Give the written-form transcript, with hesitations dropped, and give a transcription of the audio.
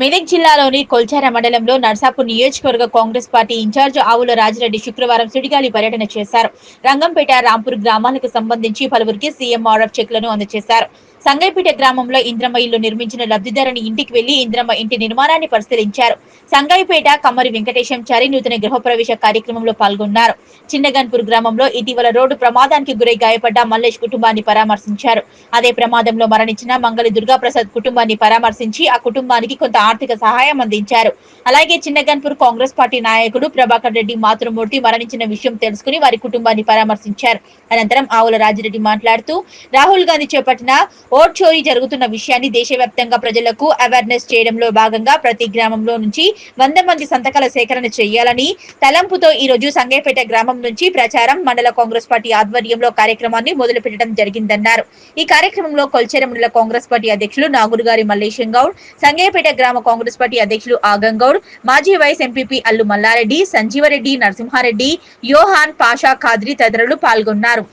మెదక్ జిల్లాలోని కొల్చార మండలంలో నర్సాపూర్ నియోజకవర్గ కాంగ్రెస్ పార్టీ ఇన్ఛార్జ్ ఆవుల రాజిరెడ్డి శుక్రవారం సుడిగాలి పర్యటన చేశారు. రంగంపేట, రాంపూర్ గ్రామాలకు సంబంధించి పలువురికి సీఎంఆర్ఎఫ్ చెక్లను అందజేశారు. సంగైపేట గ్రామంలో ఇంద్రమ్మ ఇల్లు నిర్మించిన లబ్ధిదారుని ఇంటికి వెళ్లి ఇంద్రమ్మ ఇంటి నిర్మాణాన్ని పరిశీలించారు. సంగైపేట కమ్మరి వెంకటేశం చారి నూతన గృహప్రవేశ కార్యక్రమంలో పాల్గొన్నారు. చిన్నగన్పూర్ గ్రామంలో ఇటీవల రోడ్డు ప్రమాదానికి గురై గాయపడ్డ మల్లేష్ కుటుంబాన్ని పరామర్శించారు. అదే ప్రమాదంలో మరణించిన మంగళి దుర్గాప్రసాద్ కుటుంబాన్ని పరామర్శించి ఆ కుటుంబానికి కొంత ఆర్థిక సహాయం అందించారు. అలాగే చిన్నగన్పూర్ కాంగ్రెస్ పార్టీ నాయకుడు ప్రభాకర్ రెడ్డి మాతృమూర్తి మరణించిన విషయం తెలుసుకుని వారి కుటుంబాన్ని పరామర్శించారు. అనంతరం ఆవుల రాజిరెడ్డి మాట్లాడుతూ రాహుల్ గాంధీ చేపట్టిన ఓట్ చోరీ జరుగుతున్న విషయాన్ని దేశవ్యాప్తంగా ప్రజలకు అవేర్నెస్ చేయడంలో భాగంగా ప్రతి గ్రామంలో నుంచి 100 మంది సంతకాల సేకరణ చేయాలని తలంపుతో ఈ రోజు సంగైపేట గ్రామం నుంచి ప్రచారం మండల కాంగ్రెస్ పార్టీ ఆధ్వర్యంలో కార్యక్రమాన్ని మొదలుపెట్టడం జరిగిందన్నారు. ఈ కార్యక్రమంలో కొల్చేర మండల కాంగ్రెస్ పార్టీ అధ్యక్షులు నాగురుగారి మల్లేశం గౌడ్, సంగైపేట గ్రామ కాంగ్రెస్ పార్టీ అధ్యక్షులు ఆగంగౌడ్, మాజీ వైస్ ఎంపీపీ అల్లు మల్లారెడ్డి, సంజీవరెడ్డి, నరసింహారెడ్డి, యోహాన్, పాషా, ఖాద్రి తదితరులు పాల్గొన్నారు.